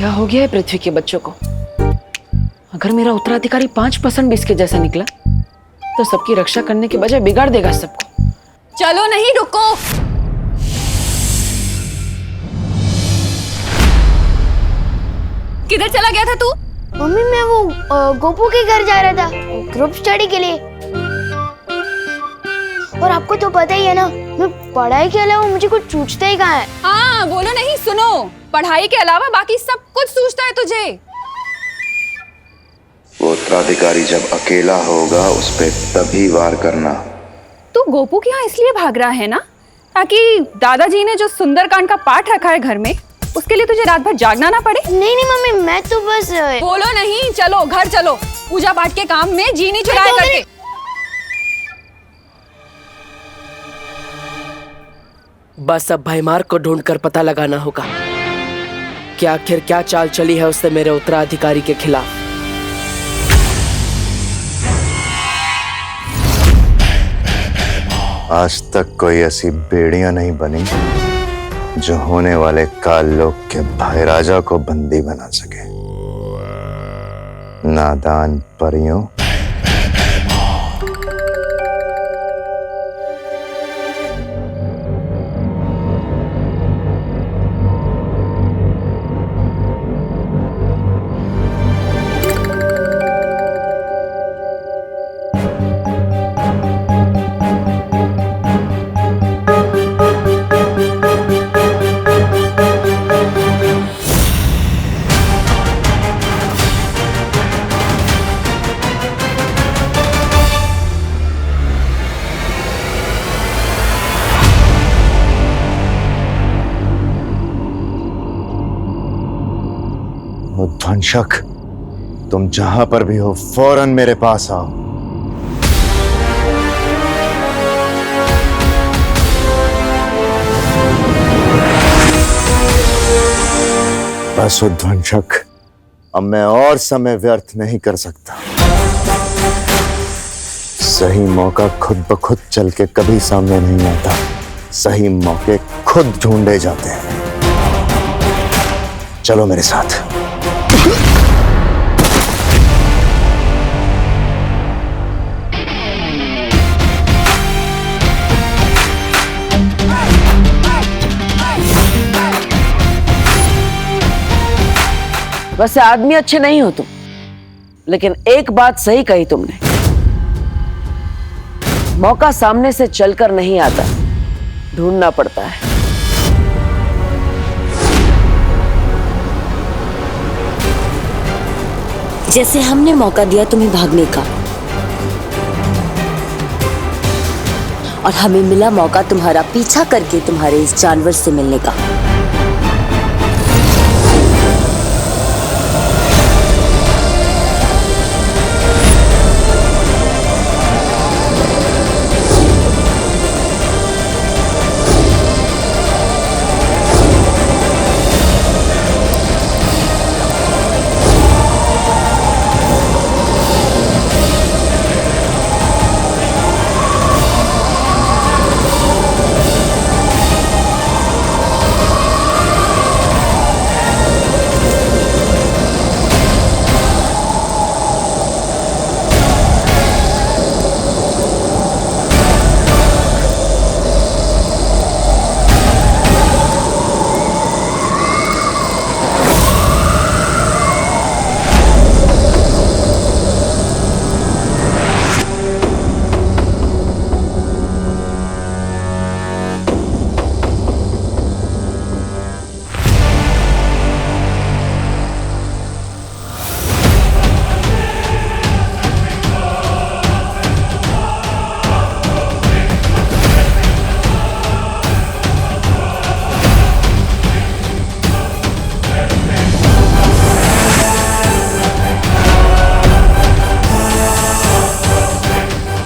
क्या हो गया है पृथ्वी के बच्चों को? अगर मेरा उत्तराधिकारी 5% भी इसके जैसा निकला तो सबकी रक्षा करने के बजाय बिगाड़ देगा सबको। चलो नहीं, रुको। किधर चला गया था तू? मम्मी मैं वो गोपू के घर जा रहा था ग्रुप स्टडी के लिए। और आपको तो पता ही है ना, मैं पढ़ाई के अलावा मुझे कुछ सूझता ही कहाँ है। हाँ बोलो नहीं, सुनो। पढ़ाई के अलावा बाकी सब कुछ सूझता है तुझे। वो उत्तराधिकारी जब अकेला होगा उस पे तभी वार करना। तू गोपू के यहाँ इसलिए भाग रहा है ना, ताकि दादाजी ने जो सुंदरकांड का पाठ रखा है घर में, उसके लिए तुझे रात भर जागना ना पड़े। नहीं नहीं मम्मी, मैं तो बस बोलो नहीं, चलो घर चलो। पूजा पाठ के काम में जी नहीं चुराए करके। बस अब भयमार को ढूंढकर पता लगाना होगा कि आखिर क्या चाल चली है उसने मेरे उत्तराधिकारी के खिलाफ। आज तक कोई ऐसी बेड़ियां नहीं बनी जो होने वाले काल लोक के भाई राजा को बंदी बना सके। नादान परियों, ध्वंसक, तुम जहां पर भी हो फौरन मेरे पास आओ। बस ध्वंसक, अब मैं और समय व्यर्थ नहीं कर सकता। सही मौका खुद ब खुद चल के कभी सामने नहीं आता, सही मौके खुद ढूंढे जाते हैं। चलो मेरे साथ। वैसे आदमी अच्छे नहीं हो तुम, लेकिन एक बात सही कही तुमने, मौका सामने से चलकर नहीं आता, ढूंढना पड़ता है। जैसे हमने मौका दिया तुम्हें भागने का, और हमें मिला मौका तुम्हारा पीछा करके तुम्हारे इस जानवर से मिलने का।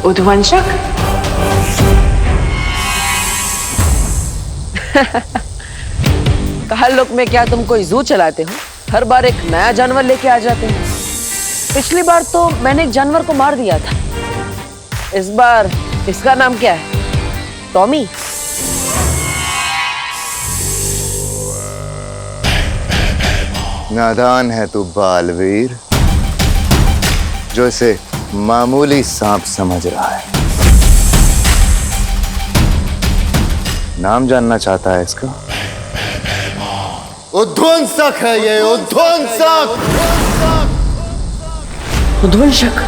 उद्वंशक कहा लोक में क्या तुम कोई जू चलाते हो? हर बार एक नया जानवर लेके आ जाते हो। पिछली बार तो मैंने एक जानवर को मार दिया था, इस बार इसका नाम क्या है? टॉमी? नादान है तू बालवीर, जो इसे मामूली सांप समझ रहा है। नाम जानना चाहता है इसका? उध्वंसक है ये, उध्वंसक। उध्वंसक?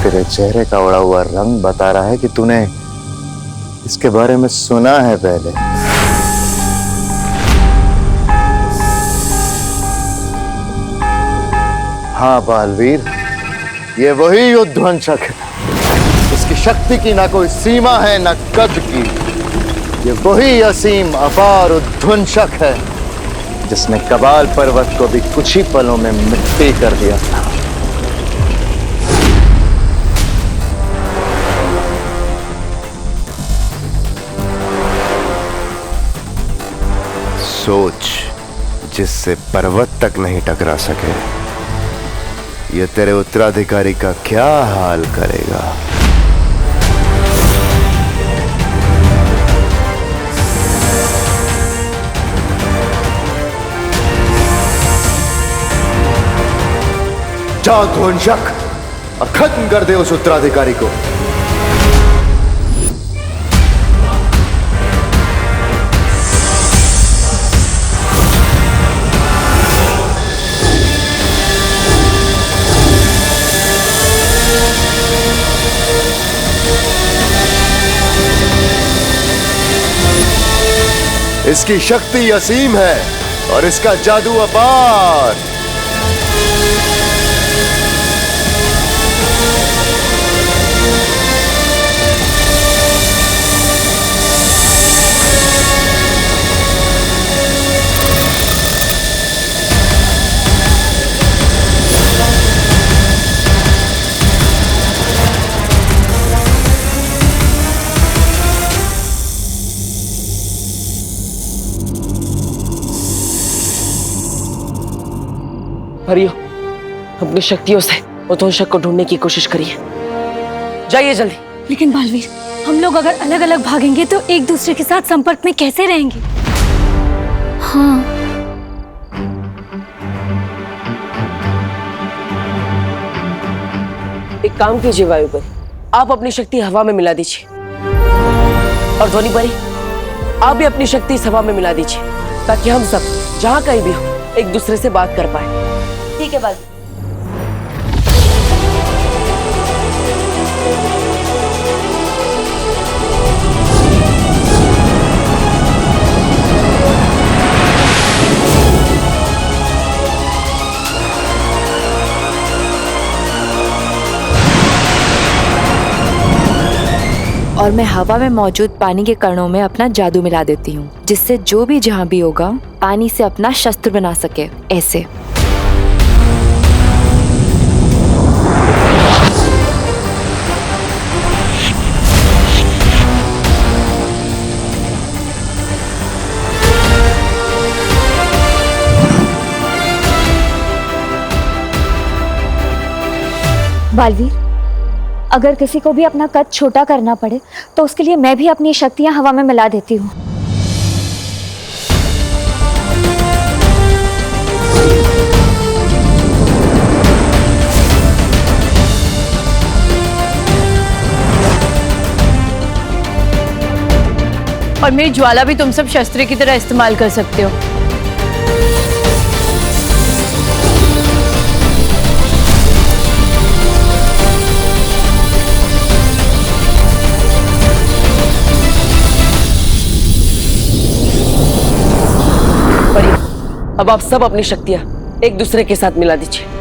तेरे चेहरे का उड़ा हुआ रंग बता रहा है कि तूने इसके बारे में सुना है पहले। हाँ बालवीर, ये वही उध्वंसक है। इसकी शक्ति की ना कोई सीमा है ना कद की। ये वही असीम अपार उध्वंसक है जिसने कबाल पर्वत को भी कुछ ही पलों में मिट्टी कर दिया था। सोच, जिससे पर्वत तक नहीं टकरा सके, ये तेरे उत्तराधिकारी का क्या हाल करेगा। जा ध्वंसक और खत्म कर दे उस उत्तराधिकारी को। इसकी शक्ति असीम है और इसका जादू अपार। हरियो, अपनी शक्तियों से उध्वंसक को ढूंढने की कोशिश करिए। जाइए जल्दी। लेकिन बालवीर, हम लोग अगर अलग अलग भागेंगे तो एक दूसरे के साथ संपर्क में कैसे रहेंगे? हाँ, एक काम कीजिए वायुपरी, आप अपनी शक्ति हवा में मिला दीजिए, और ध्वनि परी आप भी अपनी शक्ति इस हवा में मिला दीजिए, ताकि हम सब जहां कहीं भी हो एक दूसरे से बात कर पाए। ठीक है बाल। और मैं हवा में मौजूद पानी के कणों में अपना जादू मिला देती हूँ, जिससे जो भी जहाँ भी होगा पानी से अपना शस्त्र बना सके। ऐसे बालवीर, अगर किसी को भी अपना कद छोटा करना पड़े तो उसके लिए मैं भी अपनी शक्तियां हवा में मिला देती हूँ। और मेरी ज्वाला भी तुम सब शस्त्र की तरह इस्तेमाल कर सकते हो। अब आप सब अपनी शक्तियां एक दूसरे के साथ मिला दीजिए।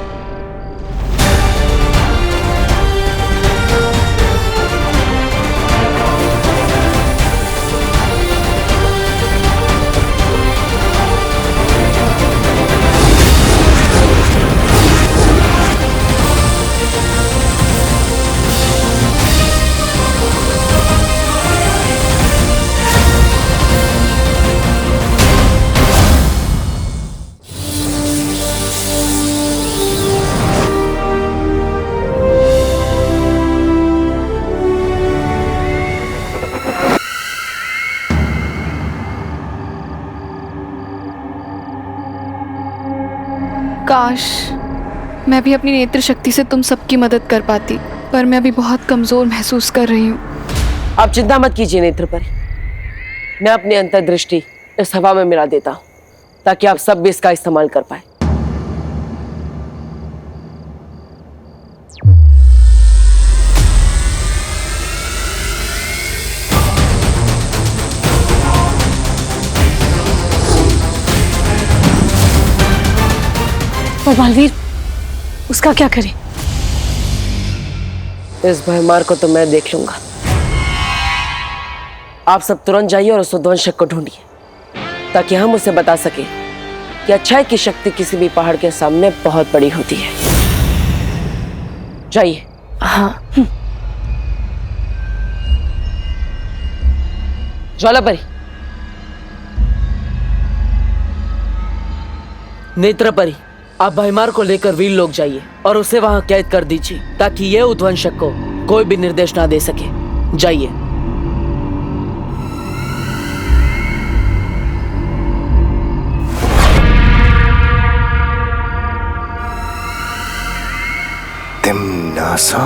काश मैं भी अपनी नेत्र शक्ति से तुम सबकी मदद कर पाती, पर मैं अभी बहुत कमजोर महसूस कर रही हूँ। आप चिंता मत कीजिए नेत्र परी, मैं अपनी अंतर्दृष्टि इस हवा में मिला देता हूँ ताकि आप सब भी इसका इस्तेमाल कर पाए। पर बालवीर, उसका क्या करें? इस भयमार को तो मैं देख लूंगा। आप सब तुरंत जाइए और उस उद्वंशक को ढूंढिए ताकि हम उसे बता सके कि अच्छाई की शक्ति किसी भी पहाड़ के सामने बहुत बड़ी होती है। जाइए। हाँ। ज्वालापरी, नेत्रपरी, आप भयमार को लेकर वीर लोग जाइए और उसे वहां कैद कर दीजिए ताकि ये उद्वंशक को कोई भी निर्देश ना दे सके। जाइए। तिम्नासा,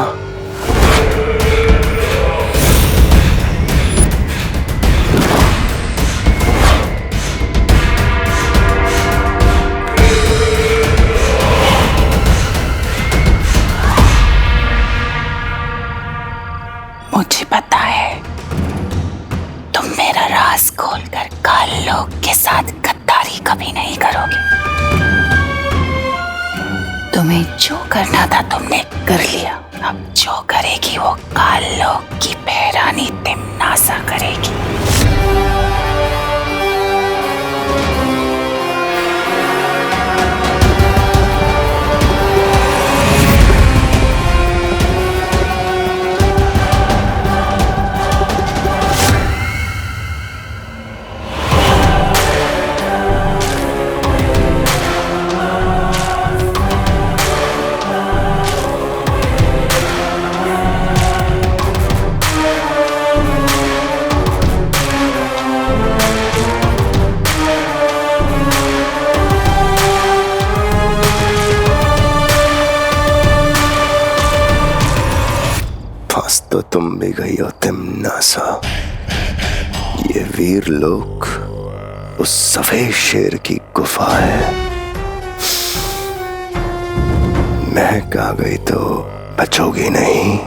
मुझे पता है तुम मेरा राज खोलकर काल लोक के साथ गद्दारी कभी नहीं करोगे। तुम्हें जो करना था तुमने कर लिया, अब जो करेगी वो काल लोक की बहरानी तिम्नासा करेगी। तो तुम भी गई हो तिम्नासा। ये वीर लोक उस सफेद शेर की गुफा है। महक आ गई तो बचोगी नहीं।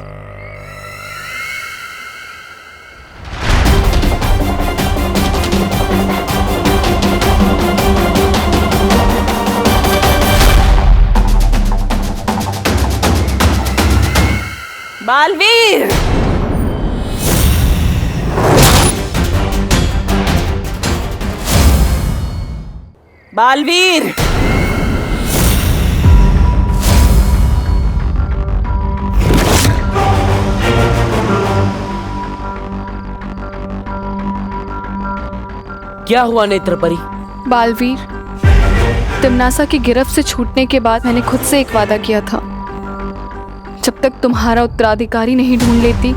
बालवीर, बालवीर, क्या हुआ नेत्रपरी? बालवीर, तिम्नासा की गिरफ्त से छूटने के बाद मैंने खुद से एक वादा किया था, जब तक तुम्हारा उत्तराधिकारी नहीं ढूंढ लेती,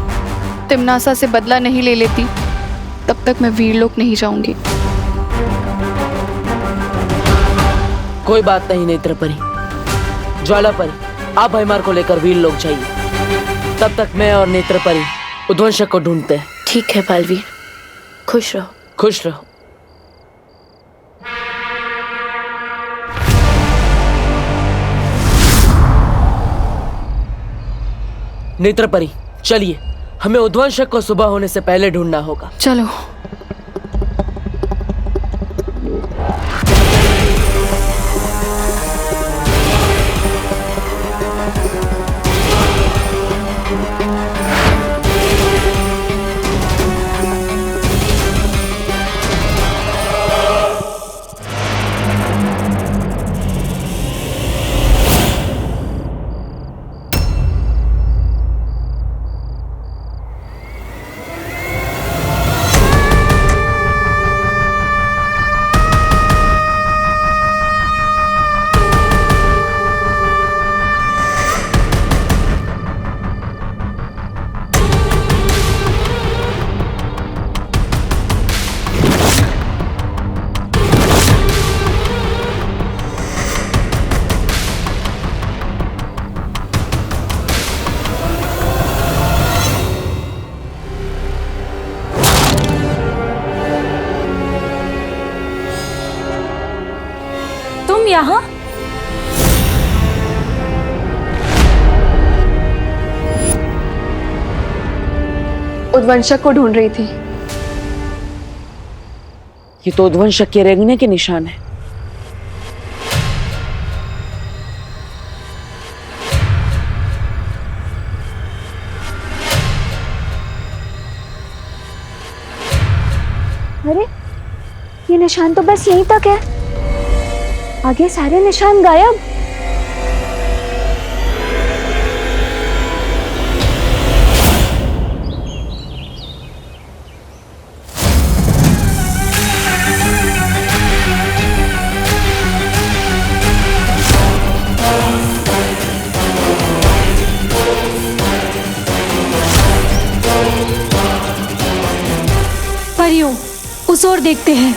तिम्नासा से बदला नहीं ले लेती, तब तक मैं वीरलोक नहीं जाऊंगी। कोई बात नहीं नेत्रपरी। ज्वालापरी, आप भयमार को लेकर वीरलोक जाइए। तब तक मैं और नेत्रपरी उद्वंशक को ढूंढते हैं। ठीक है बालवीर, खुश रहो। खुश रहो। नेत्रपरी, चलिए, हमें उद्वंशक को सुबह होने से पहले ढूंढना होगा। चलो। तुम यहाँ? उद्वंशक को ढूंढ रही थी। ये तो उद्वंशक के रेंगने के निशान है। अरे ये निशान तो बस यहीं तक है, आगे सारे निशान गायब। परियों, उस ओर देखते हैं।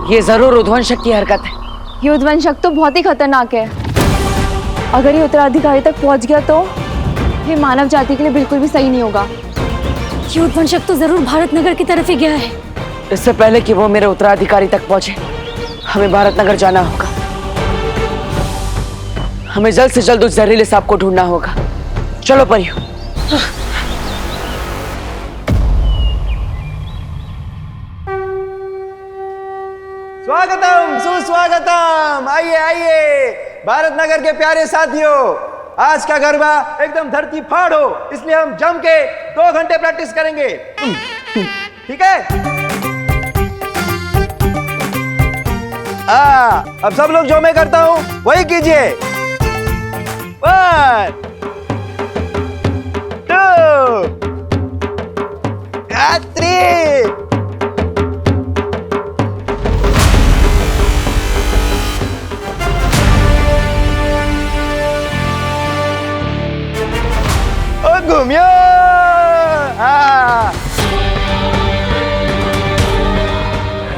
ये जरूर उद्वंशक की हरकत है। ये उद्वंशक तो बहुत ही खतरनाक है। अगर ये उत्तराधिकारी तक पहुंच गया तो ये मानव जाति के लिए बिल्कुल भी सही नहीं होगा। ये उद्वंशक तो जरूर भारत नगर की तरफ ही गया है। इससे पहले कि वो मेरे उत्तराधिकारी तक पहुंचे, हमें भारत नगर जाना होगा। हमें जल्द से जल्द उस जहरीले सांप को ढूंढना होगा। चलो परियों। स्वागतम सुस्वागतम, आइए आइए भारत नगर के प्यारे साथियों। आज का गरबा एकदम धरती फाड़ हो, इसलिए हम जम के 2 घंटे प्रैक्टिस करेंगे। ठीक है? अब सब लोग जो मैं करता हूं वही कीजिए। 1 2 3। घूमियो।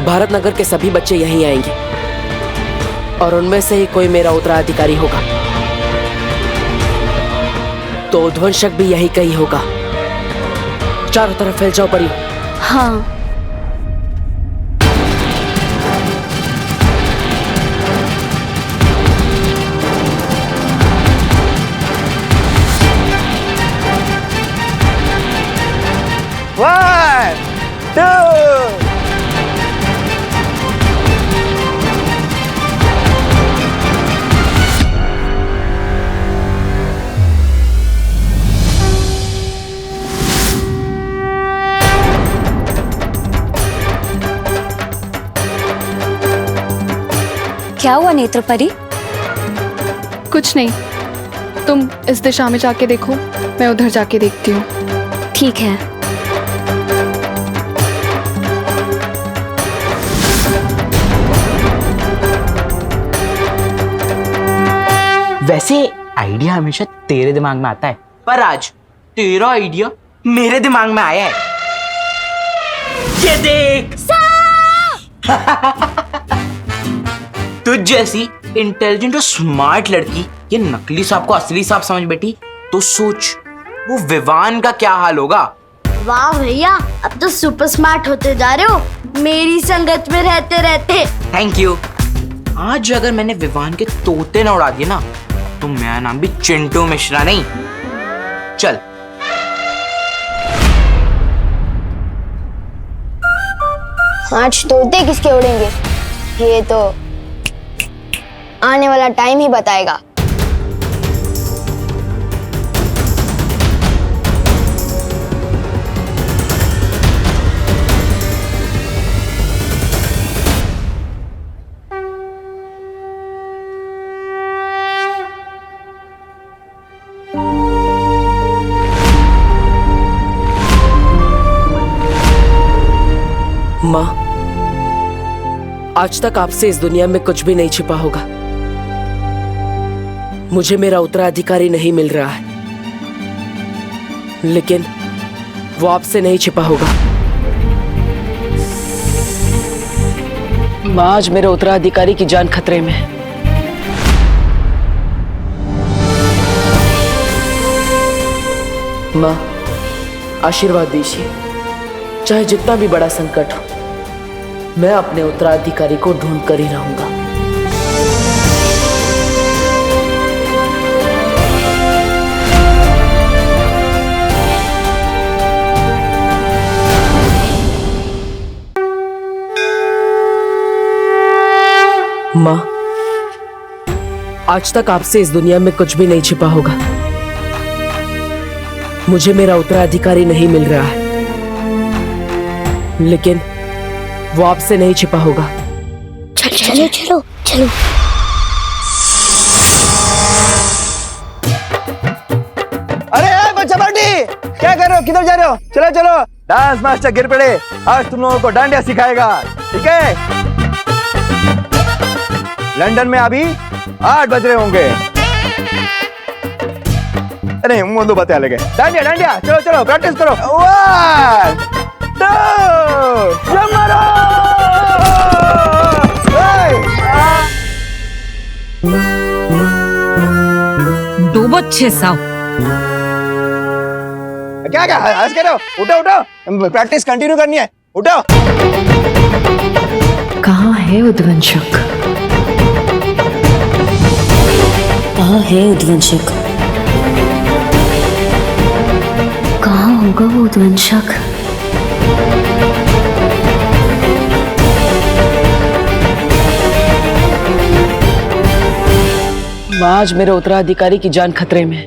भारत नगर के सभी बच्चे यहीं आएंगे और उनमें से ही कोई मेरा उत्तराधिकारी होगा। तो उद्वंशक भी यही कहीं होगा। चारों तरफ फैल जाओ परियों। हाँ। One, 2। क्या हुआ नेत्रपरी? कुछ नहीं, तुम इस दिशा में जाके देखो, मैं उधर जाके देखती हूँ। ठीक है। वैसे आइडिया हमेशा तेरे दिमाग में आता है, पर आज तेरा आइडिया मेरे दिमाग में आया है। ये देख। तुझ जैसी इंटेलिजेंट और स्मार्ट लड़की ये नकली सांप को असली सांप समझ बैठी, तो सोच वो विवान का क्या हाल होगा। वाह भैया, अब तो सुपर स्मार्ट होते जा रहे हो मेरी संगत में रहते रहते। Thank you. आज अगर मैंने विवान के तोते न उड़ा दिए ना, तो मेरा नाम भी चिंटू मिश्रा नहीं। चल। आज तोते किसके उड़ेंगे ये तो आने वाला टाइम ही बताएगा। माँ, आज तक आपसे इस दुनिया में कुछ भी नहीं छिपा होगा। मुझे मेरा उत्तराधिकारी नहीं मिल रहा है, लेकिन वो आपसे नहीं छिपा होगा। माँ, आज मेरे उत्तराधिकारी की जान खतरे में है। माँ, आशीर्वाद दीजिए। चाहे जितना भी बड़ा संकट हो, मैं अपने उत्तराधिकारी को ढूंढ कर ही रहूंगा। माँ, आज तक आपसे इस दुनिया में कुछ भी नहीं छिपा होगा। मुझे मेरा उत्तराधिकारी नहीं मिल रहा है, लेकिन वो आपसे नहीं छिपा होगा। चलो चलो चलो। अरे बच्चा पार्टी, क्या कर रहे हो? किधर जा रहे हो? चलो चलो, डांस मास्टर गिर पड़े, आज तुम लोगों को डांडिया सिखाएगा, ठीक है? लंदन में अभी 8 बज रहे होंगे। नहीं, मुंह बता लगे। डांडिया डांडिया, चलो चलो प्रैक्टिस करो। 1 2 जंप मारो। डूबो 600। क्या क्या हंस के रहे हो? उठो उठो, प्रैक्टिस कंटिन्यू करनी है, उठो। कहाँ है उद्वंशक? कहाँ है उद्वंशक? कहाँ होगा वो उद्वंशक? आज मेरे उत्तराधिकारी की जान खतरे में है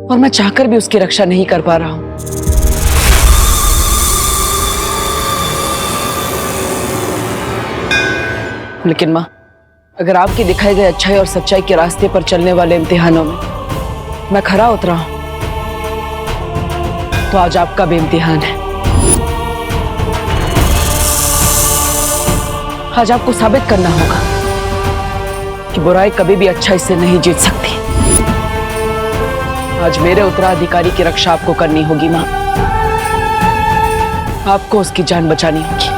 और मैं चाहकर भी उसकी रक्षा नहीं कर पा रहा हूं। लेकिन माँ, अगर आपके दिखाए गए अच्छाई और सच्चाई के रास्ते पर चलने वाले इम्तिहानों में मैं खरा उतरा हूं, तो आज आपका भी इम्तिहान है। आज आपको साबित करना होगा कि बुराई कभी भी अच्छाई से नहीं जीत सकती। आज मेरे उत्तराधिकारी की रक्षा आपको करनी होगी माँ। आपको उसकी जान बचानी होगी।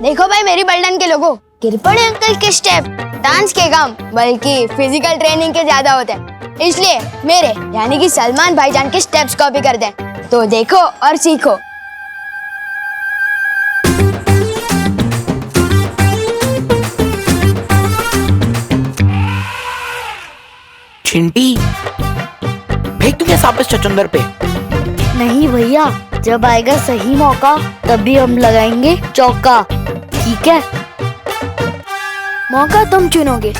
देखो भाई मेरी बल्डन के लोगों, गिर पड़े अंकल के स्टेप डांस के काम बल्कि फिजिकल ट्रेनिंग के ज्यादा होते हैं, इसलिए मेरे यानी कि सलमान भाईजान के स्टेप्स कॉपी कर दें। तो देखो और सीखो। चिंटी, फेंक दूंगा साबिस चचुंदर पे। नहीं भैया, जब आएगा सही मौका तभी हम लगाएंगे चौका, ठीक है? मौका तुम चुनोगे,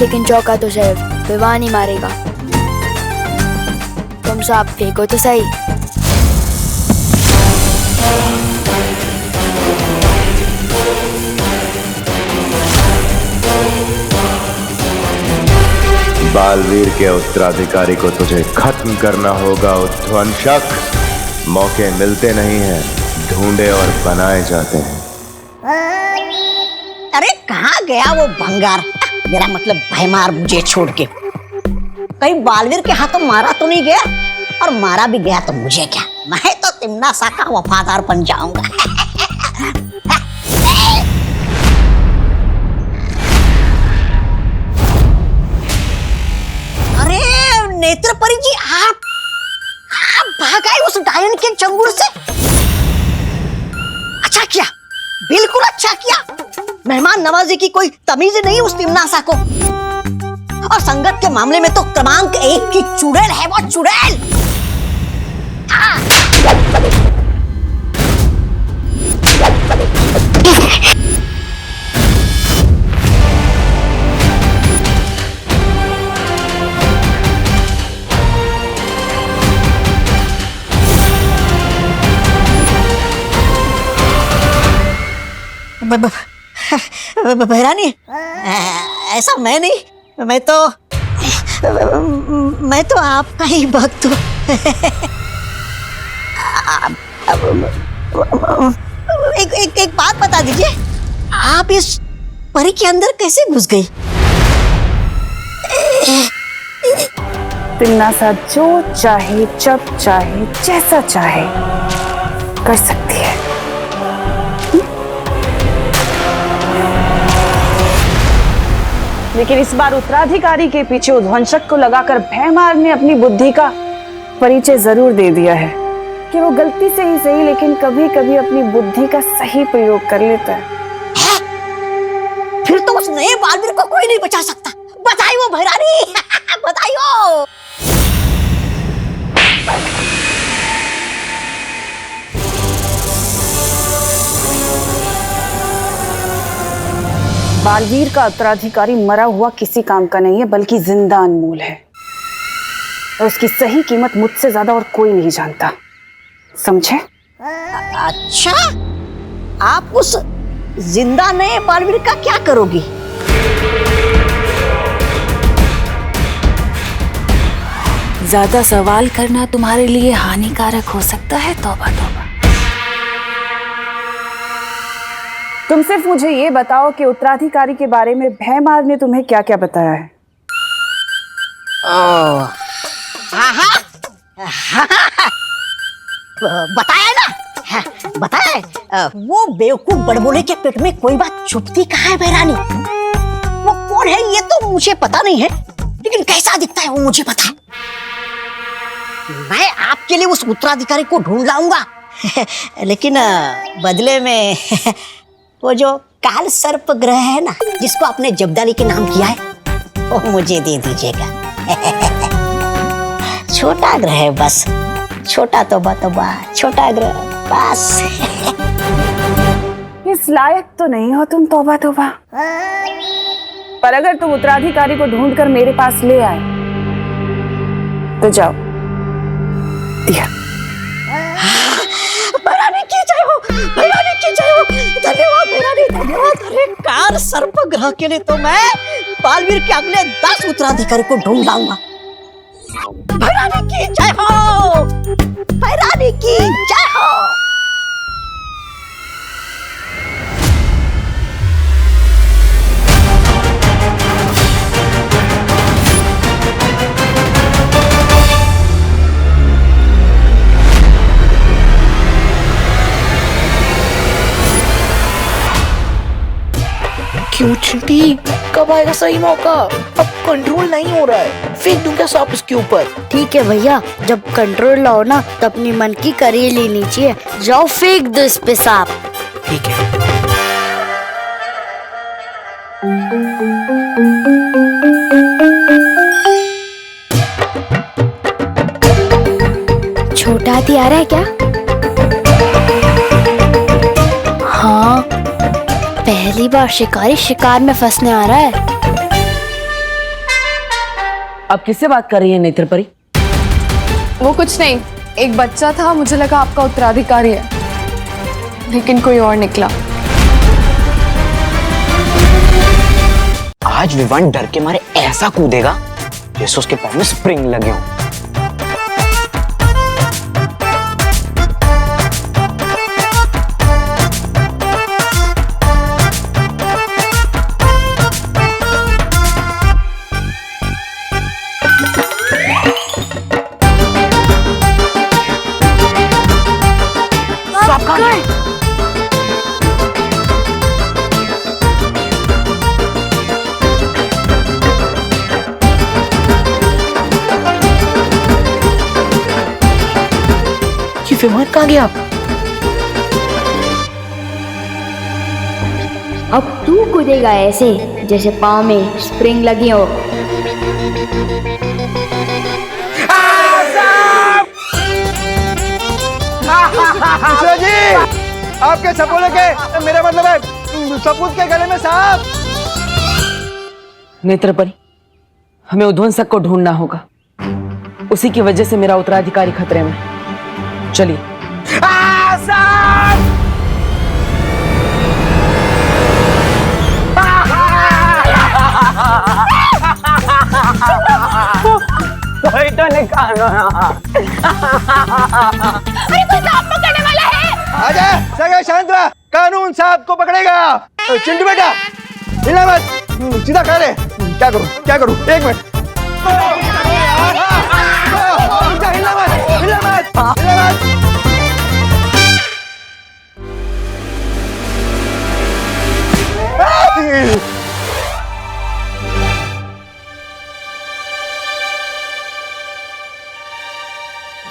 लेकिन चौका तो सिर्फ विवान ही मारेगा। तुम सांप फेंको तो सही। बालवीर के उत्तराधिकारी को तुझे खत्म करना होगा उद्वंशक। मौके मिलते नहीं हैं, ढूंढे और बनाए जाते हैं। अरे कहाँ गया वो भंगार? मेरा मतलब भैमार मुझे छोड़ के कहीं बालवीर के हाथों मारा तो नहीं गया, और मारा भी गया तो मुझे क्या, मैं तो तिम्नासा का वफादार बन जाऊंगा। अरे नेत्रपरी जी, आप भागाए उस डायन के चंगुल से। अच्छा किया, बिल्कुल अच्छा किया। मेहमान नवाजी की कोई तमीज नहीं उस तिम्नासा को, और संगत के मामले में तो क्रमांक 1 की चुड़ैल है वो, चुड़ैल। बहरानी, ऐसा मैं नहीं, मैं तो आपका ही भक्त हूँ। एक बात बता दीजिए, आप इस परी के अंदर कैसे घुस गई? तिम्नासा जो चाहे, जब चाहे, जैसा चाहे कर सकती है। लेकिन इस बार उत्तराधिकारी के पीछे उद्वंशक को लगाकर भैमार ने अपनी बुद्धि का परिचय जरूर दे दिया है कि वो गलती से ही सही, लेकिन कभी कभी अपनी बुद्धि का सही प्रयोग कर लेता है। फिर तो उस नए बालवीर को कोई नहीं बचा सकता। बताइयो भैरानी, बताइयो। बालवीर का उत्तराधिकारी मरा हुआ किसी काम का नहीं है, बल्कि जिंदा अनमोल है, और उसकी सही कीमत मुझसे ज्यादा और कोई नहीं जानता, समझे? अच्छा, आप उस जिंदा नए बालवीर का क्या करोगी? ज्यादा सवाल करना तुम्हारे लिए हानिकारक हो सकता है। तौबा तौबा। तुम सिर्फ मुझे ये बताओ कि उत्तराधिकारी के बारे में भैमार ने तुम्हें क्या क्या बताया है? बताया ना, बताया। वो बेवकूफ बड़बोले के पेट में कोई बात छुपती कहाँ है भैरानी? वो कौन है ये तो मुझे पता नहीं है, लेकिन कैसा दिखता है वो मुझे पता है। मैं आपके लिए उस उत्तराधिकारी को ढूंढ लाऊंगा, लेकिन बदले में वो जो काल सर्प ग्रह है ना, जिसको आपने जब्दाली के नाम किया है, वो मुझे दे दीजिएगा। छोटा ग्रह है बस, छोटा तौबा, छोटा ग्रह बस। इस लायक तो नहीं हो तुम, तौबा तौबा। पर अगर तुम उत्तराधिकारी को ढूंढकर मेरे पास ले आए तो जाओ, दिया। भैरानी की जय हो, भैरानी की जय हो। धन्यवाद भैरानी, धन्यवाद। अरे काल सर्प ग्रह के लिए तो मैं बालवीर के अगले 10 उत्तराधिकारी को ढूंढ लाऊंगा। भैरानी की जय हो, भैरानी की जय हो। क्यों चिंटी, कब आएगा सही मौका? अब कंट्रोल नहीं हो रहा है, फेंक दूंगा सांप उसके ऊपर। ठीक है भैया, जब कंट्रोल लाओ ना तो अपनी मन की करी लेनी चाहिए। जाओ फेंक दो इस पे सांप। ठीक है। छोटा हाथी आ रहा है क्या? हाँ, पहली बार शिकारी शिकार में फंसने आ रहा है। अब किससे बात कर रही है नेत्रपरी? वो कुछ नहीं, एक बच्चा था, मुझे लगा आपका उत्तराधिकारी है, लेकिन कोई और निकला। आज विवान डर के मारे ऐसा कूदेगा जैसे उसके पैर में स्प्रिंग लगे हों। विमान कहाँ गया? अब तू कूदेगा ऐसे जैसे पाँव में स्प्रिंग लगी हो। मिश्रा जी, आपके सपोले के मेरा मतलब है सपूत के गले में सांप। नेत्रपरी, हमें उध्वंसक को ढूंढना होगा। उसी की वजह से मेरा उत्तराधिकारी खतरे में। चलिए। कोई तो निकालो। अरे कोई सांप पकड़ने वाला है। आजा, सगे शांत रहा, कानून सांप को पकड़ेगा। चिंटू बेटा, हिलना मत, सीधा खा ले। क्या करूं, क्या करूं? एक मिनट। हिलना मत, हिलना मत, हिलना मत।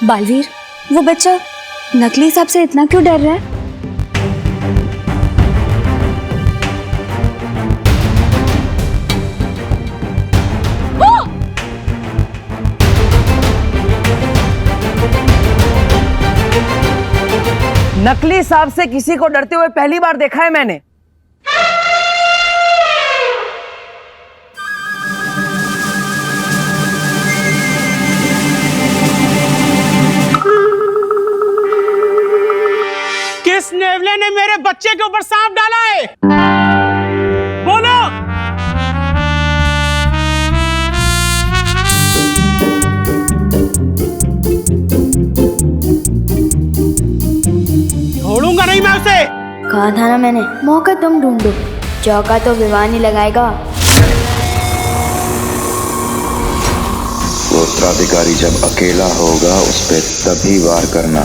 बालवीर, वो बच्चा नकली सांप से इतना क्यों डर रहा है? नकली सांप से किसी को डरते हुए पहली बार देखा है मैंने। किस नेवले ने मेरे बच्चे के ऊपर सांप डाला है? बोलो। छोड़ूंगा नहीं मैं उसे। कहा था ना मैंने, मौका तुम ढूंढो, चौका तो विवान ही लगाएगा। वो उत्तराधिकारी जब अकेला होगा उस पे तभी वार करना।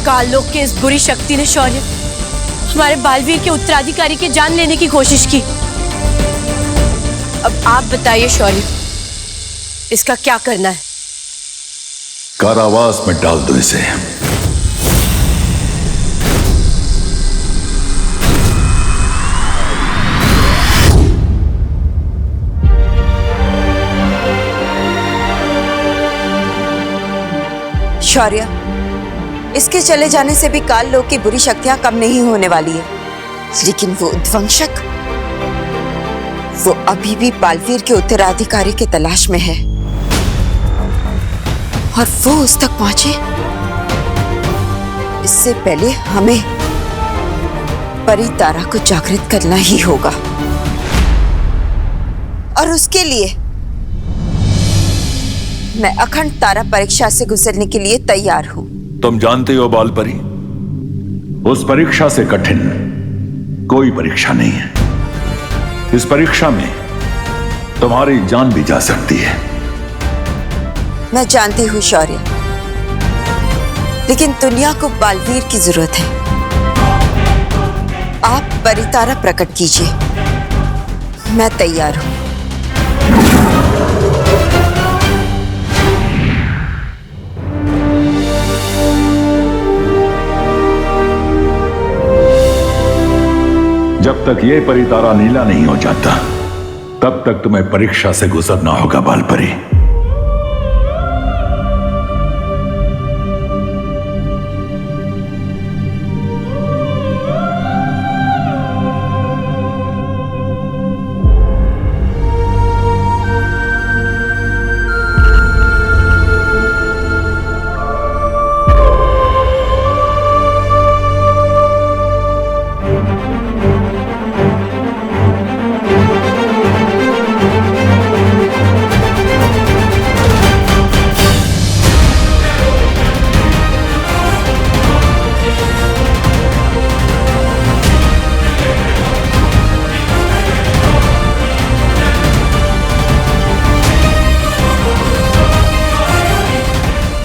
काललोक की इस बुरी शक्ति ने शौर्य हमारे बालवीर के उत्तराधिकारी की जान लेने की कोशिश की। अब आप बताइए शौर्य, इसका क्या करना है? कारावास में डाल दो इसे। शौर्य, इसके चले जाने से भी काल लोक की बुरी शक्तियां कम नहीं होने वाली है, लेकिन वो उद्वंशक, वो अभी भी बालवीर के उत्तराधिकारी की तलाश में है और वो उस तक पहुंचे इससे पहले हमें परितारा को जागृत करना ही होगा। और उसके लिए मैं अखंड तारा परीक्षा से गुजरने के लिए तैयार हूं। तुम जानते हो बालपरी, उस परीक्षा से कठिन कोई परीक्षा नहीं है। इस परीक्षा में तुम्हारी जान भी जा सकती है। मैं जानती हूँ शौर्य, लेकिन दुनिया को बालवीर की जरूरत है। आप परितारा प्रकट कीजिए, मैं तैयार हूं। जब तक ये परितारा नीला नहीं हो जाता तब तक तुम्हें परीक्षा से गुजरना होगा बालपरी।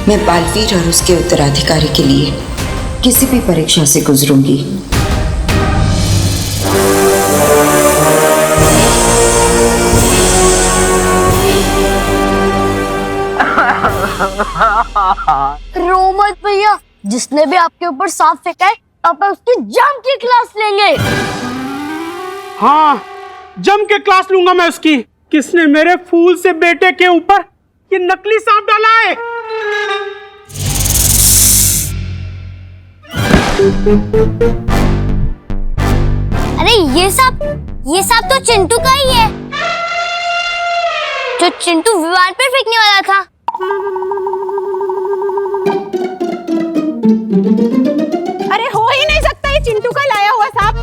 मैं बालवीर और उसके उत्तराधिकारी के लिए किसी भी परीक्षा से गुजरूंगी। रो मत भैया, जिसने भी आपके ऊपर सांप फेंका है पापा उसकी जम की क्लास लेंगे। हाँ, जम के क्लास लूंगा मैं उसकी। किसने मेरे फूल से बेटे के ऊपर ये नकली सांप डाला है? अरे ये सांप तो चिंटू का ही है, जो चिंटू विवान पे फेंकने वाला था। अरे हो ही नहीं सकता ये चिंटू का लाया हुआ सांप।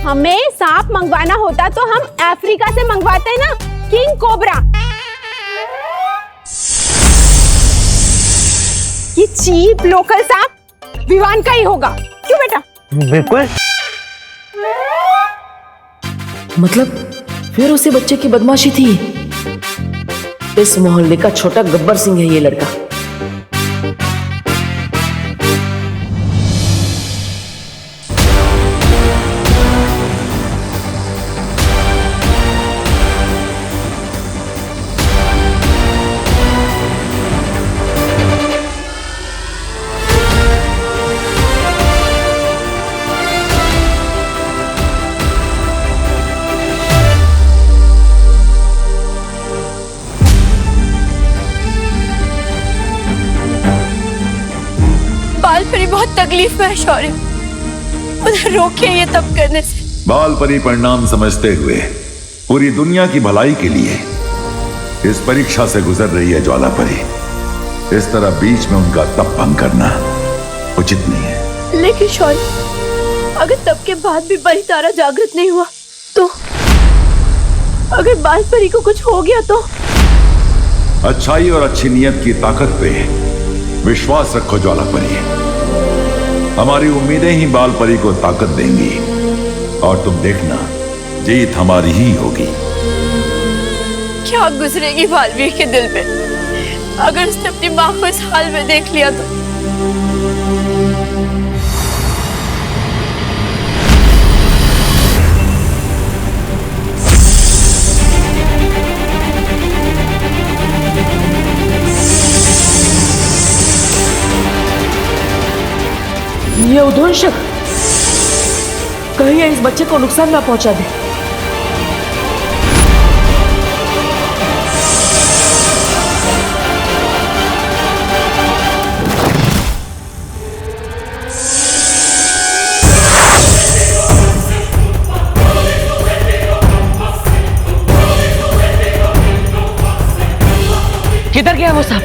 हमें सांप मंगवाना होता तो हम अफ्रीका से मंगवाते ना, किंग कोबरा। ये चीप लोकल सांप विवान का ही होगा, क्यों बेटा? बिल्कुल। मतलब फिर उसी बच्चे की बदमाशी थी। इस मोहल्ले का छोटा गब्बर सिंह है ये लड़का। बालपरी बहुत तकलीफ में है शौर्य, उधर रोकिए ये तब करने से। बालपरी परिणाम समझते हुए पूरी दुनिया की भलाई के लिए इस परीक्षा से गुजर रही है ज्वालापरी। इस तरह बीच में उनका तप भंग करना उचित नहीं है। लेकिन शौर्य, अगर तब के बाद भी परी तारा जागृत नहीं हुआ तो, अगर बालपरी को कुछ हो गया तो? अच्छाई और अच्छी नियत की ताकत पे विश्वास रखो ज्वालापरी। हमारी उम्मीदें ही बालपरी को ताकत देंगी और तुम देखना जीत हमारी ही होगी। क्या गुजरेगी बालवीर के दिल में अगर उसने अपनी माँ को इस हाल में देख लिया तो? ये उद्वंशक कहीं इस बच्चे को नुकसान ना पहुंचा दे। किधर गया वो सांप?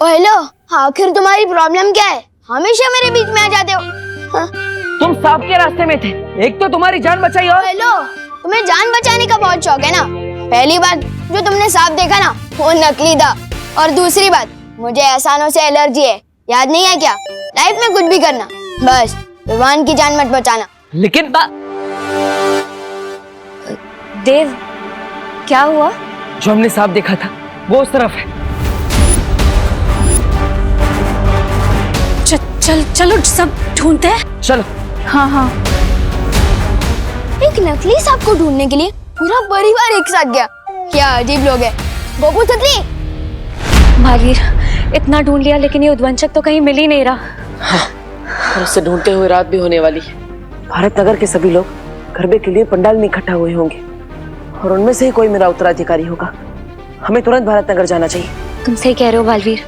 हेलो, आखिर तुम्हारी प्रॉब्लम क्या है? हमेशा मेरे बीच में आ जाते हो। हाँ? तुम सांप के रास्ते में थे, एक तो तुम्हारी जान बचाई और हेलो, तुम्हें जान बचाने का बहुत शौक है ना। पहली बात जो तुमने सांप देखा ना वो नकली था, और दूसरी बात मुझे एहसानों से एलर्जी है, याद नहीं है क्या? लाइफ में कुछ भी करना, बस विवान की जान मत बचाना। लेकिन देव, क्या हुआ? जो हमने सांप देखा था वो उस तरफ है। चलो सब ढूंढते हैं। चलो। हाँ हाँ। एक नकली सांप को ढूंढने के लिए पूरा परिवार एक साथ गया। क्या अजीब लोग हैं। गोपू तितली। भागीर, इतना ढूंढ लिया लेकिन ये उद्वंशक तो कहीं मिल ही नहीं रहा। हाँ, और उससे ढूंढते हुए रात भी होने वाली है। भारत नगर के सभी लोग गरबे के लिए पंडाल में इकट्ठा हुए होंगे और उनमें से ही कोई मेरा उत्तराधिकारी होगा। हमें तुरंत भारत नगर जाना चाहिए। तुम सही कह रहे हो बालवीर,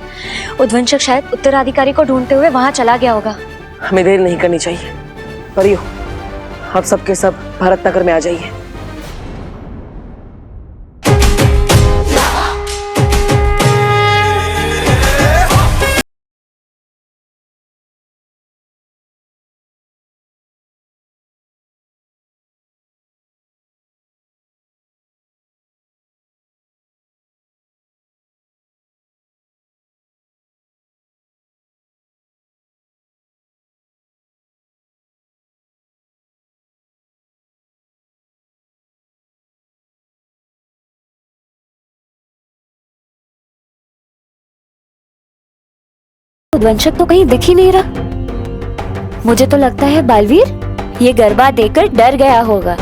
उद्वंशक शायद उत्तराधिकारी को ढूंढते हुए वहां चला गया होगा। हमें देर नहीं करनी चाहिए। परियो, आप सबके सब भारत नगर में आ जाइए। उद्वंशक तो कहीं दिख ही नहीं रहा। मुझे तो लगता है बालवीर ये गरबा देकर डर गया होगा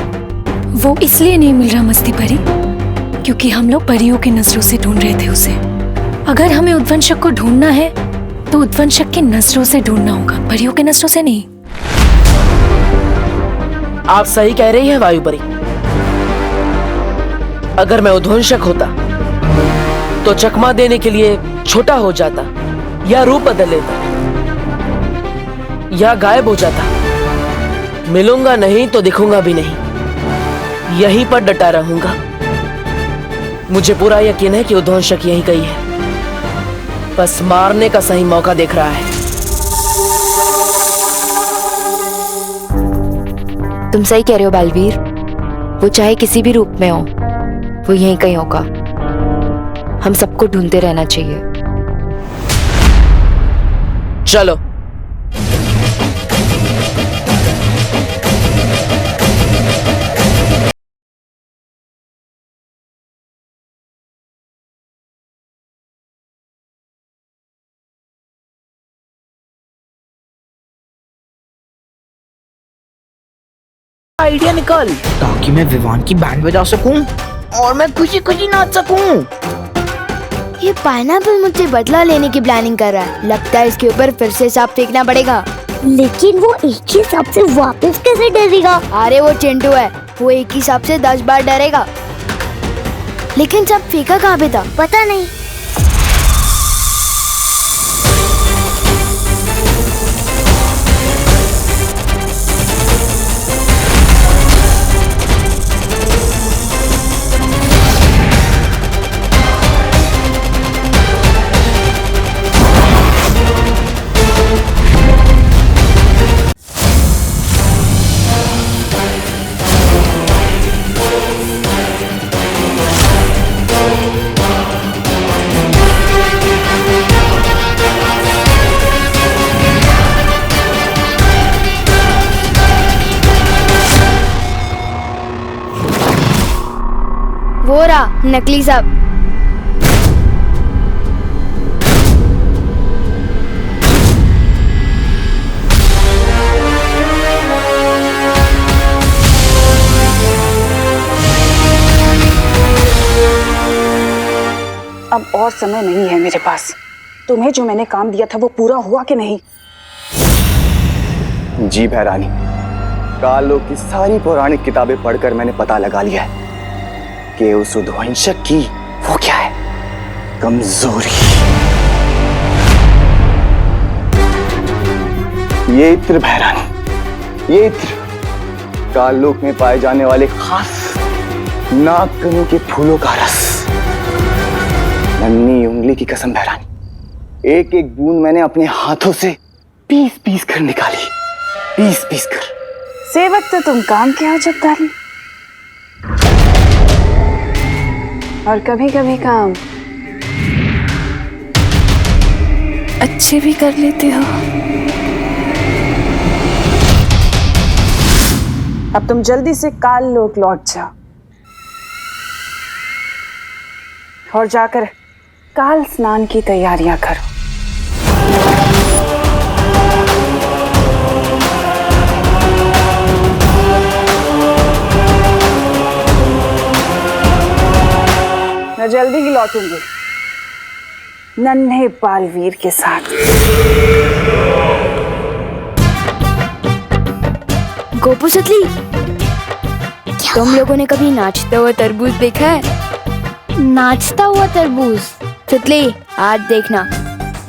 वो इसलिए नहीं मिल रहा मस्ती परी क्योंकि हम लोग परियों की नजरों से ढूंढ रहे थे उसे। अगर हमें उद्वंशक को ढूंढना है तो उद्वंशक की नजरों से ढूंढना होगा, परियों की नजरों से नहीं। आप सही कह रही हैं वायुपरी। अगर मैं उद्वंशक होता तो चकमा देने के लिए छोटा हो जाता या रूप बदल लेता या गायब हो जाता। मिलूंगा नहीं तो दिखूंगा भी नहीं, यहीं पर डटा रहूंगा। मुझे पूरा यकीन है कि उद्वंशक यहीं कहीं है, बस मारने का सही मौका देख रहा है। तुम सही कह रहे हो बालवीर, वो चाहे किसी भी रूप में हो, वो यहीं कहीं होगा। हम सबको ढूंढते रहना चाहिए। चलो। आइडिया निकाल ताकि मैं विवान की बैंड बजा सकूं और मैं खुशी खुशी नाच सकूं। ये पाइनएप्पल मुझसे बदला लेने की प्लानिंग कर रहा है। लगता है इसके ऊपर फिर से सांप फेंकना पड़ेगा। लेकिन वो एक ही सांप से वापस कैसे डरेगा? अरे वो चिंटू है, वो एक ही सांप से 10 बार डरेगा। लेकिन सांप फेंका कहाँ पे था पता नहीं। वो रहा नकली सांप। अब और समय नहीं है मेरे पास। तुम्हें जो मैंने काम दिया था वो पूरा हुआ कि नहीं? जी भैरानी, कालों की सारी पौराणिक किताबें पढ़कर मैंने पता लगा लिया है कि उस उद्वंशक की वो क्या है, कमजोरी। ये इत्र भैरानी, ये इत्र काललोक में पाए जाने वाले खास नागकनों के फूलों का रस। नन्ही उंगली की कसम भैरानी, एक एक बूंद मैंने अपने हाथों से पीस पीस कर निकाली, पीस पीस कर। सेवक तो तुम काम के हो जगदारी, और कभी कभी काम अच्छे भी कर लेते हो। अब तुम जल्दी से काल लोक लौट जाओ और जाकर काल स्नान की तैयारियां करो। मैं जल्दी ही लौटूंगी नन्हे बालवीर के साथ। गोपू सुतली, तुम लोगों ने कभी नाचता हुआ तरबूज देखा है? नाचता हुआ तरबूज? सुतली, आज देखना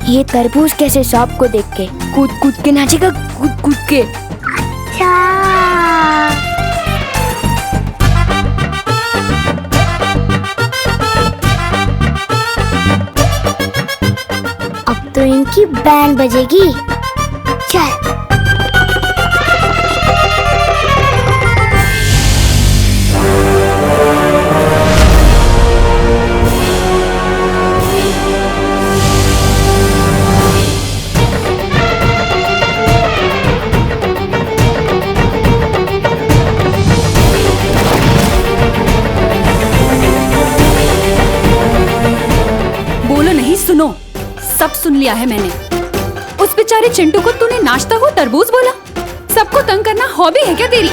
ये तरबूज कैसे सांप को देख के कूद कूद के नाचेगा, कूद कूद के। अच्छा। अब तो इनकी बैंड बजेगी। चल। सुनो, सब सुन लिया है मैंने। उस बेचारे चिंटू को तूने नाचता हुआ तरबूज बोला? सबको तंग करना हॉबी है क्या तेरी?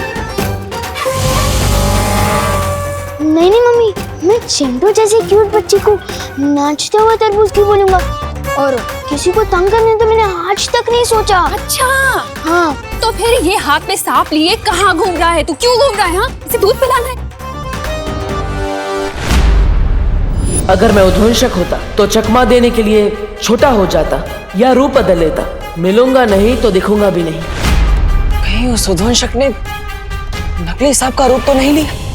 नहीं नहीं मम्मी, मैं चिंटू जैसे क्यूट बच्ची को नाचता हुआ तरबूज क्यों बोलूंगा? और किसी को तंग करने तो मैंने आज तक नहीं सोचा। अच्छा हाँ, तो फिर ये हाथ में सांप लिए कहाँ घूम रहा है? तू क्यों घूम रहा है? हाँ, इसे दूध पिलाना है। अगर मैं उद्वंशक होता तो चकमा देने के लिए छोटा हो जाता या रूप बदल लेता। मिलूंगा नहीं तो दिखूंगा भी नहीं। कहीं उस उद्वंशक ने नकली सांप का रूप तो नहीं लिया?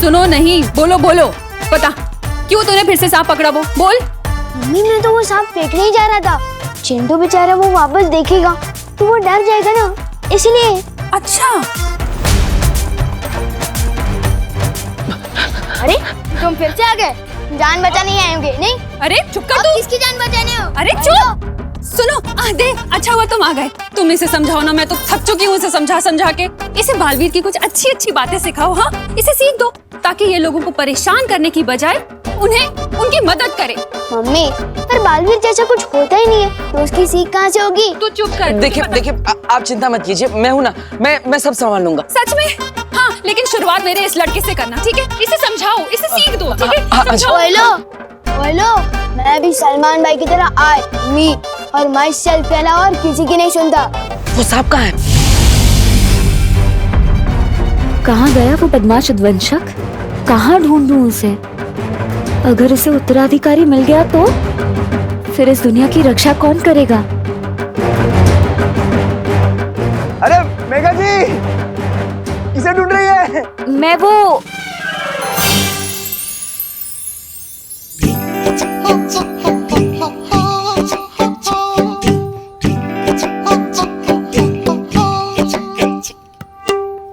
सुनो नहीं, बोलो बोलो, पता क्यों तूने फिर से सांप पकड़ा? वो बोल। मम्मी मैं तो वो सांप फेंकने ही जा रहा था। चिंटू बेचारा वो वापस देखेगा तो वो डर जाएगा ना, इसलिए। अच्छा। अरे तुम फिर से आ गए? जान बचाने ही आए होंगे, नहीं? अरे चुप कर तू। किसकी जान बचाने हो? अरे चुप। सुनो, दे, अच्छा हुआ तुम आ गए। तुम इसे समझाओ ना, मैं तो थक चुकी हूँ इसे समझा समझा के। इसे बालवीर की कुछ अच्छी अच्छी बातें सिखाओ। हाँ, इसे सीख दो ताकि ये लोगों को परेशान करने की बजाय उन्हें उनकी मदद करे। मम्मी, पर बालवीर जैसा कुछ होता ही नहीं है तो उसकी सीख कहाँ से होगी? तू चुप कर। देखिए आप चिंता मत कीजिए, मैं हूँ ना, मैं सब संभाल लूंगा। सच में? हाँ, लेकिन शुरुआत मेरे इस लड़के से करना, ठीक है? इसे समझाओ, इसे सीख दो, ठीक है? समझाओ। ओलो, मैं भी सलमान भाई की तरह आई मी और माई सेल्फ के अलावा और किसी की नहीं सुनता। वो सांप कहाँ है? कहाँ गया वो बदमाश उद्वंशक? कहाँ ढूंढूं उसे? अगर उसे उत्तराधिकारी मिल गया तो फिर इस दुनिया की रक्षा कौन करेगा? अरे मेघा जी, किसे ढूंढ रही है? मैं वो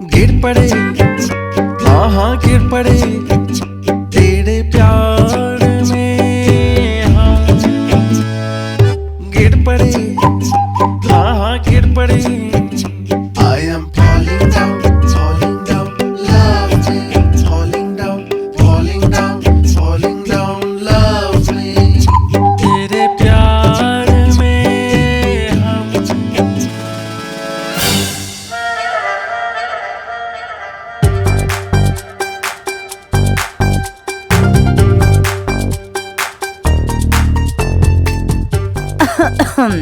गिर पड़े, हाँ हाँ गिर पड़े तेरे प्यार में, हाँ गिर पड़े, हाँ हाँ गिर पड़े। I am falling down, falling down, love me, falling down, falling down, falling down, love me। तेरे प्यार में हम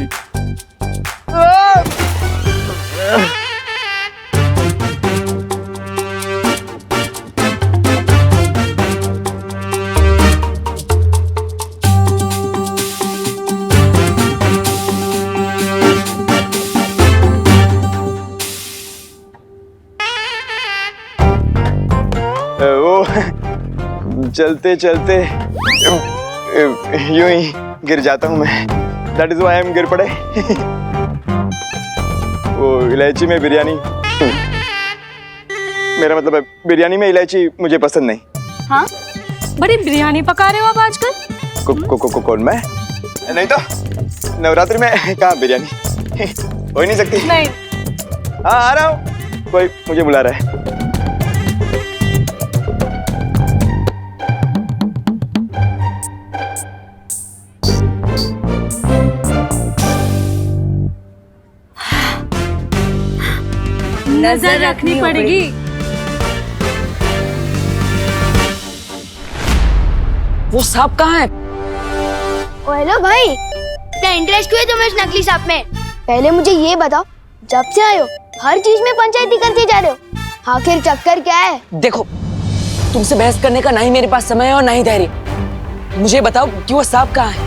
वो चलते चलते यूं ही गिर जाता हूँ मैं। That is why I am गिर पड़े। वो इलायची में बिरयानी, मेरा मतलब है बिरयानी में इलायची मुझे पसंद नहीं। हाँ, बड़ी बिरयानी पका रहे हो आप आजकल। कौन मैं? नहीं तो नवरात्रि में कहाँ बिरयानी हो ही नहीं सकती। नहीं। हाँ आ रहा हूँ, कोई मुझे बुला रहा है। नजर रखनी पड़ेगी। वो सांप कहाँ है? हेलो भाई, इतना इंटरेस्ट क्यों है तुम्हें इस नकली सांप में? पहले मुझे ये बताओ, जब से आए हो हर चीज में पंचायती करते जा रहे हो, आखिर चक्कर क्या है? देखो, तुमसे बहस करने का ना ही मेरे पास समय है और ना ही धैर्य। मुझे बताओ कि वो सांप कहाँ है,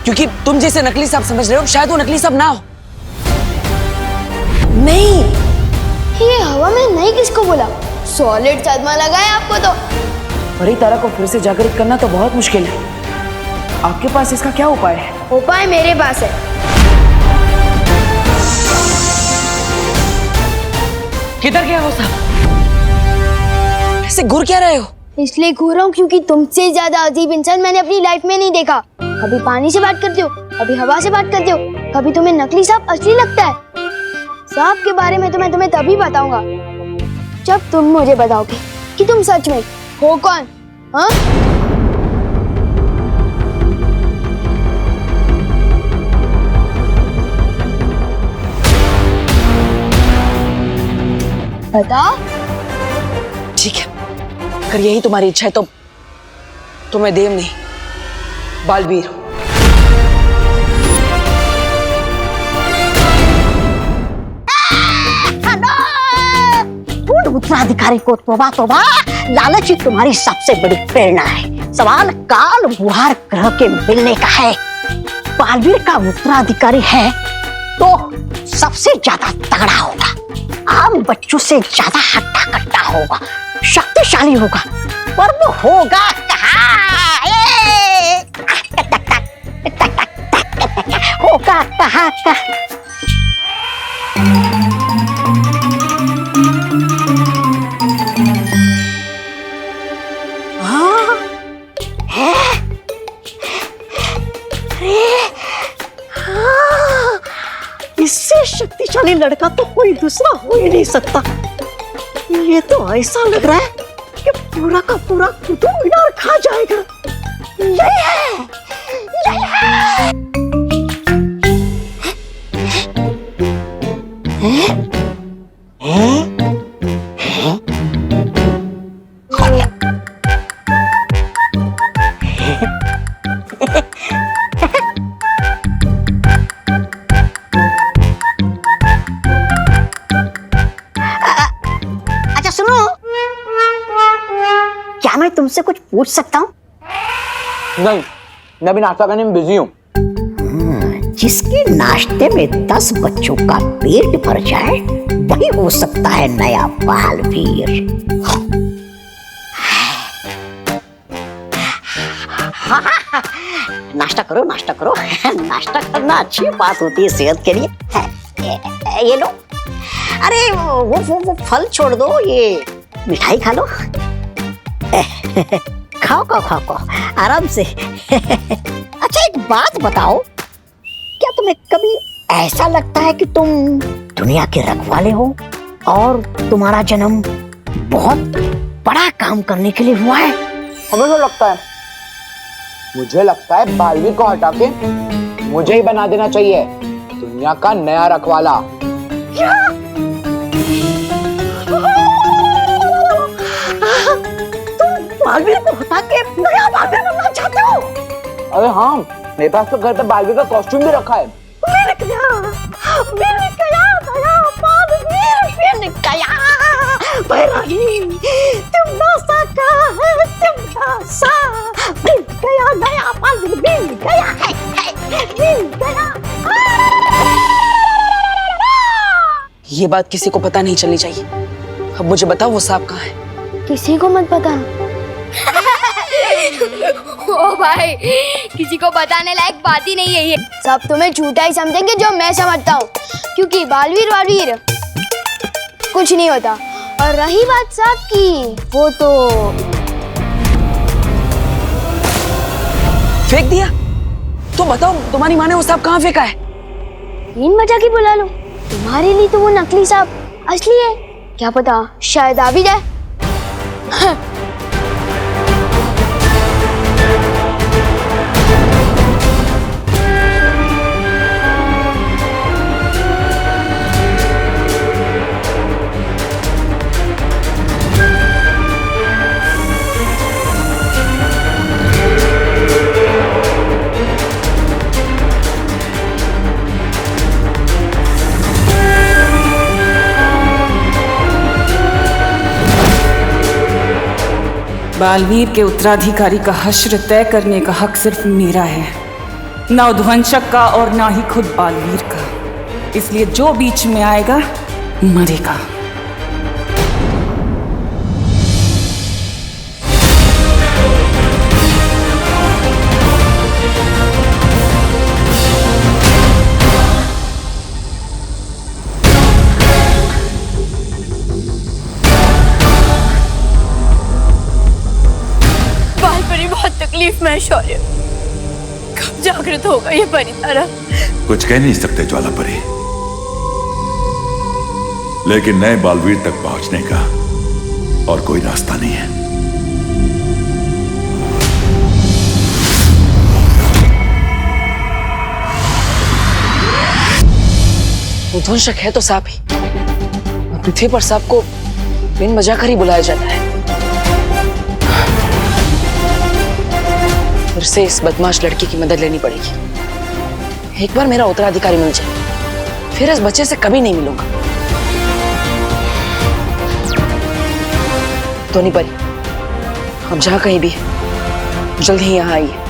क्योंकि तुम जैसे नकली सांप समझ रहे हो, शायद वो नकली सांप ना हो। नहीं, ये हवा में नहीं किसको बोला? सॉलिड सदमा लगा है आपको तो। परी तारा को फिर से जागृत करना तो बहुत मुश्किल है। आपके पास इसका क्या उपाय है? उपाय मेरे पास है। किधर गया वो सांप? ऐसे घूर क्या रहे हो? इसलिए घूर रहा हूँ क्योंकि तुमसे ज्यादा अजीब इंसान मैंने अपनी लाइफ में नहीं देखा। कभी पानी से बात करते हो, कभी हवा से बात करते हो, कभी तुम्हें नकली सांप असली लगता है। सांप के बारे में तो मैं तुम्हें तभी बताऊंगा जब तुम मुझे बताओगे कि तुम सच में हो कौन। हाँ? बताओ। ठीक है, अगर यही तुम्हारी इच्छा है तो मैं देव नहीं बालवीर हूं। उत्तराधिकारी को तोबा तोबा, लालच ही तुम्हारी सबसे बड़ी प्रेरणा है। सवाल काल बुहार ग्रह के मिलने का है। बालवीर का उत्तराधिकारी है तो सबसे ज्यादा तगड़ा होगा, आम बच्चों से ज्यादा हट्टा कट्टा होगा, शक्तिशाली होगा, पर वो होगा कहाँ? होगा कहाँ का? इससे शक्तिशाली लड़का तो कोई दूसरा हो ही नहीं सकता। ये तो ऐसा लग रहा है कि पूरा का पूरा कुतुब मीनार खा जाएगा। यही है, यही है। अच्छा सुनो, क्या मैं तुमसे कुछ पूछ सकता हूँ? नहीं, मैं भी नाश्ता करने में बिजी हूँ। जिसके नाश्ते में 10 बच्चों का पेट भर जाए वही हो सकता है नया बालवीर। नाश्ता करो, नाश्ता करो। नाश्ता करना अच्छी बात होती है सेहत के लिए। ये लो। अरे वो फल छोड़ दो, ये मिठाई खा लो। खाओ खाओ खाओ खाओ आराम से। अच्छा एक बात बताओ, क्या तुम्हें कभी ऐसा लगता है कि तुम दुनिया के रखवाले हो और तुम्हारा जन्म बहुत बड़ा काम करने के लिए हुआ है? हमें तो लगता है, मुझे लगता है बालवीर को हटा के मुझे ही बना देना चाहिए दुनिया का नया रखवाला। क्या? तुम बालवीर को हटा के नया बालवीर बनना चाहते हो? अरे हाँ, मेरे पास तो घर पे बालवीर का कॉस्ट्यूम भी रखा है। मिल गया बैरागी, तुम नासा का है, तुम नासा। मिल गया नया बालवीर, मिल गया है, मिल गया। ये बात किसी को पता नहीं चलनी चाहिए। अब मुझे बताओ वो सांप कहाँ है? किसी को मत बताना। ओ भाई, किसी को बताने लायक बात ही नहीं है ये। सब तुम्हें झूठा ही समझेंगे जो मैं समझता हूँ, क्योंकि बालवीर वालवीर कुछ नहीं होता। और रही बात सांप की, वो तो फेंक दिया। तो बताओ तुम्हारी माँ ने वो सांप कहाँ फेंका है? इन मजा की बुला लो। तुम्हारे लिए तो वो नकली सांप असली है, क्या पता शायद आ भी जाए। बालवीर के उत्तराधिकारी का हश्र तय करने का हक सिर्फ मेरा है, ना उद्वंशक का और ना ही खुद बालवीर का। इसलिए जो बीच में आएगा मरेगा। तकलीफ में शौर्य, कब जागृत होगा ये परी तारा? कुछ कह नहीं सकते ज्वाला परी, लेकिन नए बालवीर तक पहुंचने का और कोई रास्ता नहीं है। उद्वंशक है तो सांप ही, पृथ्वी पर सांप को बिन वजह कर ही बुलाया जाता है। फिर से इस बदमाश लड़की की मदद लेनी पड़ेगी। एक बार मेरा उत्तराधिकारी मिल जाए, फिर इस बच्चे से कभी नहीं मिलूंगा। धोनी परी, हम जहां कहीं भी हैं, जल्द ही यहाँ आइए।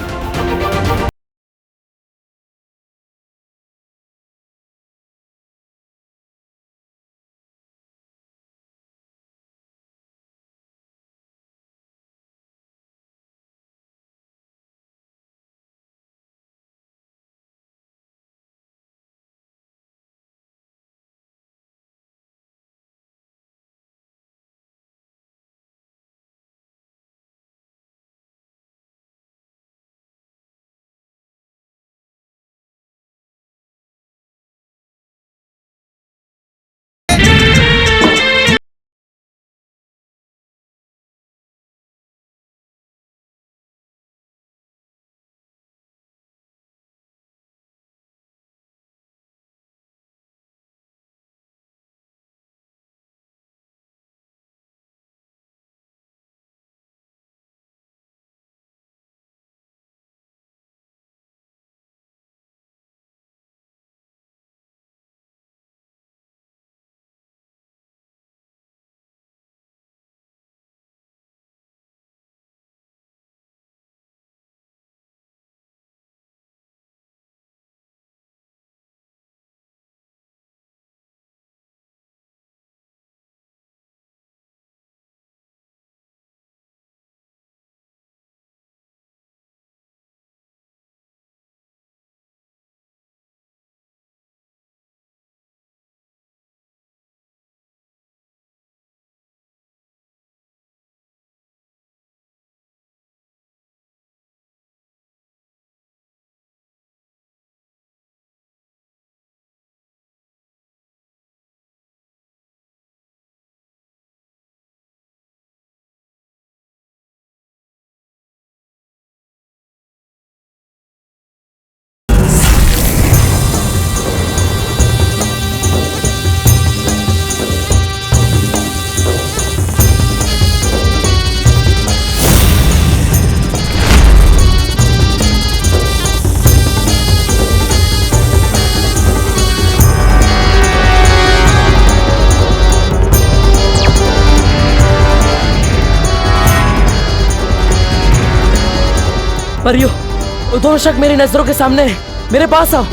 परियो, उद्वंशक मेरी नजरों के सामने है, मेरे पास आओ।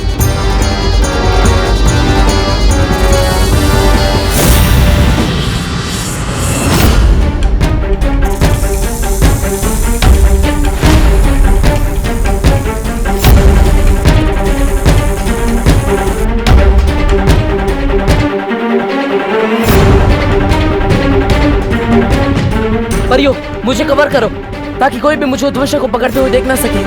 परियो, मुझे कवर करो ताकि कोई भी मुझे उद्वंशक को पकड़ते हुए देख ना सके।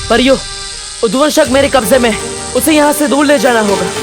परियो, उद्वंशक मेरे कब्जे में है, उसे यहाँ से दूर ले जाना होगा।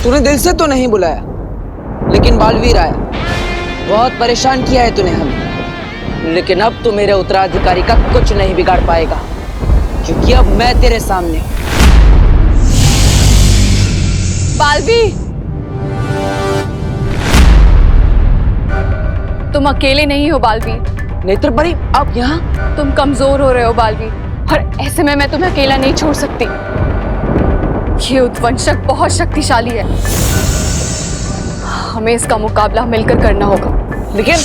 तूने दिल से तो नहीं बुलाया, लेकिन बालवीर आया। बहुत परेशान किया है तूने हमें, लेकिन अब तू मेरे उत्तराधिकारी का कुछ नहीं बिगाड़ पाएगा, क्योंकि अब मैं तेरे सामने हूं। बालवीर, तुम अकेले नहीं हो बालवीर। नेत्रपरी, आप यहाँ? तुम कमजोर हो रहे हो बालवीर। और ऐसे में मैं तुम्हें अकेला नहीं छोड़ सकती। ये उद्वंशक बहुत शक्तिशाली है, हमें इसका मुकाबला मिलकर करना होगा। लेकिन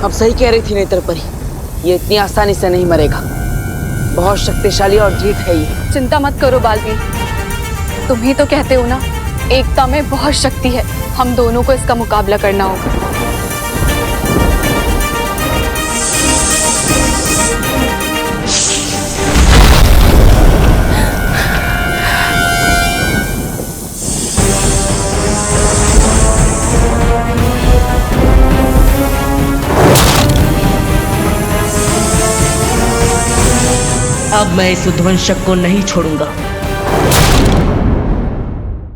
अब सही कह रही थी नेत्र परी, ये इतनी आसानी से नहीं मरेगा, बहुत शक्तिशाली और धीट है ये। चिंता मत करो बालवीर, तुम ही तो कहते हो ना, एकता में बहुत शक्ति है। हम दोनों को इसका मुकाबला करना होगा। अब मैं इस उद्वंशक को नहीं छोड़ूंगा।